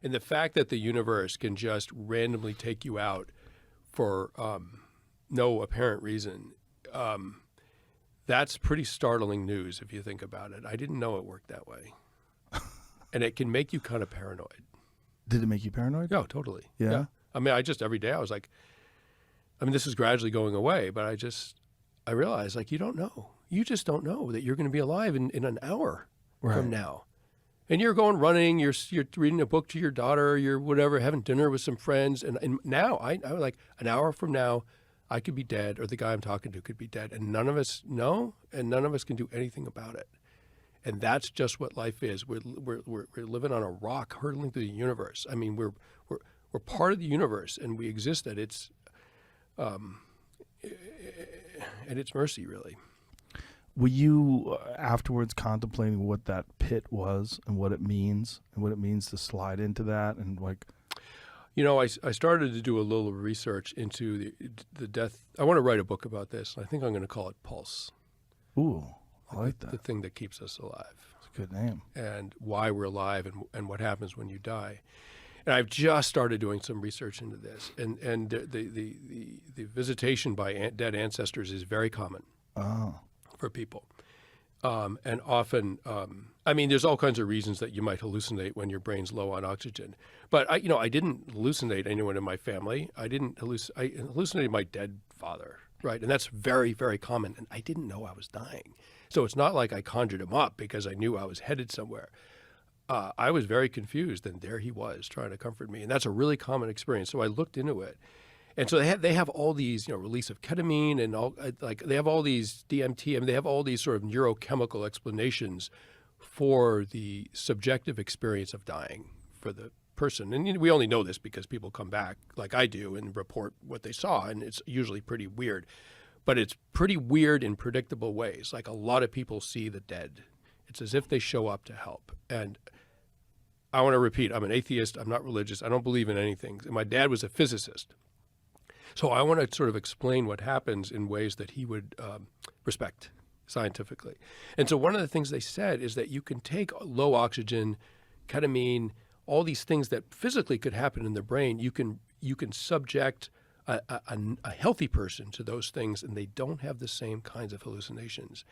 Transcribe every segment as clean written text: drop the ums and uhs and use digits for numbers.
And the fact that the universe can just randomly take you out for no apparent reason, that's pretty startling news if you think about it. I didn't know it worked that way. And it can make you kind of paranoid. Did it make you paranoid? No, totally. Yeah? I mean, every day I was like, this is gradually going away, but I realized, like, you don't know. You just don't know that you're going to be alive in an hour from now. And you're going running, you're reading a book to your daughter, you're whatever, having dinner with some friends. And now, I like, an hour from now, I could be dead, or the guy I'm talking to could be dead. And none of us know, and none of us can do anything about it. And that's just what life is. We're living on a rock hurtling through the universe. I mean, we're part of the universe, and we exist at its mercy, really. Were you afterwards contemplating what that pit was and what it means to slide into that and like? I started to do a little research into the death. I want to write a book about this. I think I'm going to call it Pulse. Ooh, I like that. The thing that keeps us alive. It's a good name. And why we're alive and what happens when you die. And I've just started doing some research into this. And the visitation by dead ancestors is very common. Oh. For people. And often, there's all kinds of reasons that you might hallucinate when your brain's low on oxygen. But I didn't hallucinate anyone in my family. I hallucinated my dead father, right? And that's very, very common. And I didn't know I was dying. So it's not like I conjured him up because I knew I was headed somewhere. I was very confused, and there he was trying to comfort me. And that's a really common experience. So I looked into it. And so they have all these, release of ketamine and all, they have all these DMT, they have all these sort of neurochemical explanations for the subjective experience of dying for the person. And we only know this because people come back, like I do, and report what they saw, and it's usually pretty weird. But it's pretty weird in predictable ways. Like, a lot of people see the dead. It's as if they show up to help. And I want to repeat, I'm an atheist, I'm not religious, I don't believe in anything. My dad was a physicist. So I want to sort of explain what happens in ways that he would respect scientifically. And so one of the things they said is that you can take low oxygen, ketamine, all these things that physically could happen in the brain. You can subject a healthy person to those things, and they don't have the same kinds of hallucinations.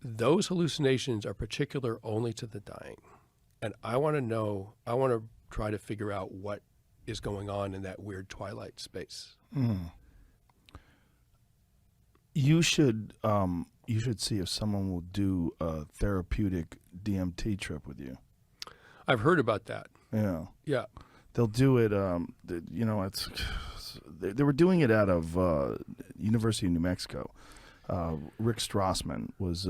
Those hallucinations are particular only to the dying. And I want to try to figure out what is going on in that weird twilight space. You should see if someone will do a therapeutic DMT trip with you. I've heard about that. Yeah. They'll do it. They were doing it out of University of New Mexico. Rick Strassman was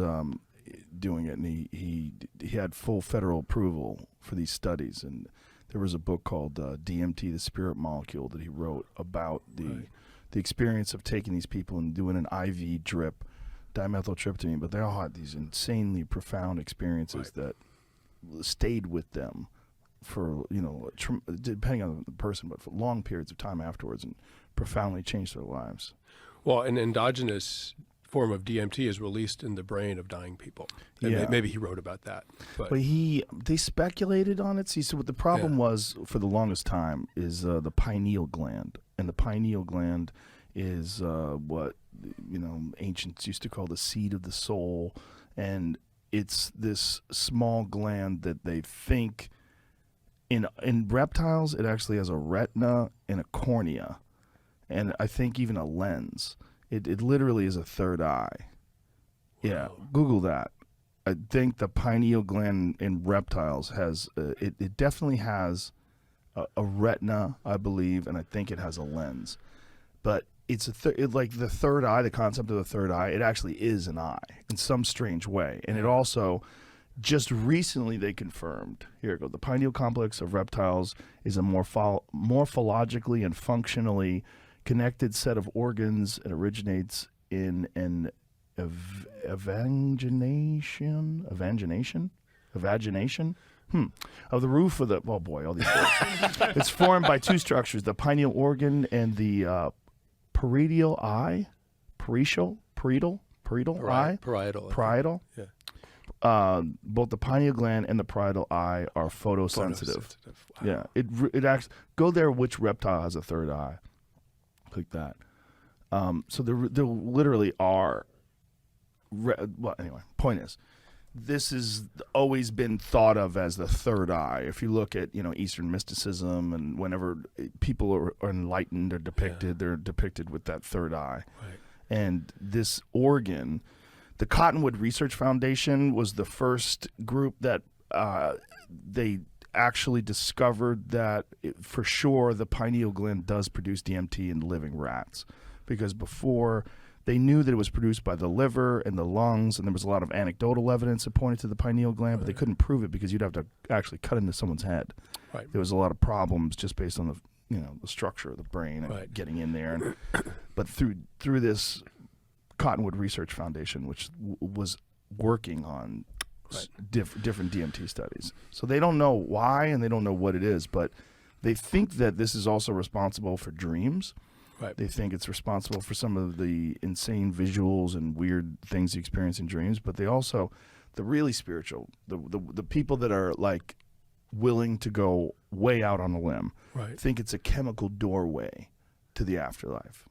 doing it, and he had full federal approval for these studies. And there was a book called DMT, the Spirit Molecule, that he wrote about the experience of taking these people and doing an IV drip, dimethyltryptamine. But they all had these insanely profound experiences that stayed with them for, depending on the person, but for long periods of time afterwards, and profoundly changed their lives. Well, an endogenous form of DMT is released in the brain of dying people. And maybe he wrote about that. But they speculated on it. See, so what the problem was for the longest time is the pineal gland. And the pineal gland is what, ancients used to call the seat of the soul. And it's this small gland that they think, in reptiles, it actually has a retina and a cornea. And I think even a lens. It literally is a third eye. Yeah, Google that. I think the pineal gland in reptiles has, it definitely has a retina, I believe, and I think it has a lens. But it's like the third eye, the concept of the third eye, it actually is an eye in some strange way. And it also, just recently they confirmed, here it goes, the pineal complex of reptiles is a morphologically and functionally connected set of organs. It originates in an evagination of the roof of the, oh boy, all these words. It's formed by two structures, the pineal organ and the parietal eye. Yeah. both the pineal gland and the parietal eye are photosensitive. Wow. Yeah, it acts. Go there. Which reptile has a third eye? Click that. So there literally are. Well, anyway, point is, this has always been thought of as the third eye. If you look at Eastern mysticism, and whenever people are enlightened or depicted, they're depicted with that third eye. Right. And this organ, the Cottonwood Research Foundation was the first group that they actually discovered that for sure the pineal gland does produce DMT in living rats, because before they knew that it was produced by the liver and the lungs, and there was a lot of anecdotal evidence that pointed to the pineal gland, but they couldn't prove it because you'd have to actually cut into someone's head. Right. There was a lot of problems just based on the structure of the brain and getting in there. And, but through this Cottonwood Research Foundation, which was working on different DMT studies, so they don't know why and they don't know what it is, but they think that this is also responsible for dreams. Right. They think it's responsible for some of the insane visuals and weird things you experience in dreams, but they also, the really spiritual, the people that are like willing to go way out on a limb, think it's a chemical doorway to the afterlife.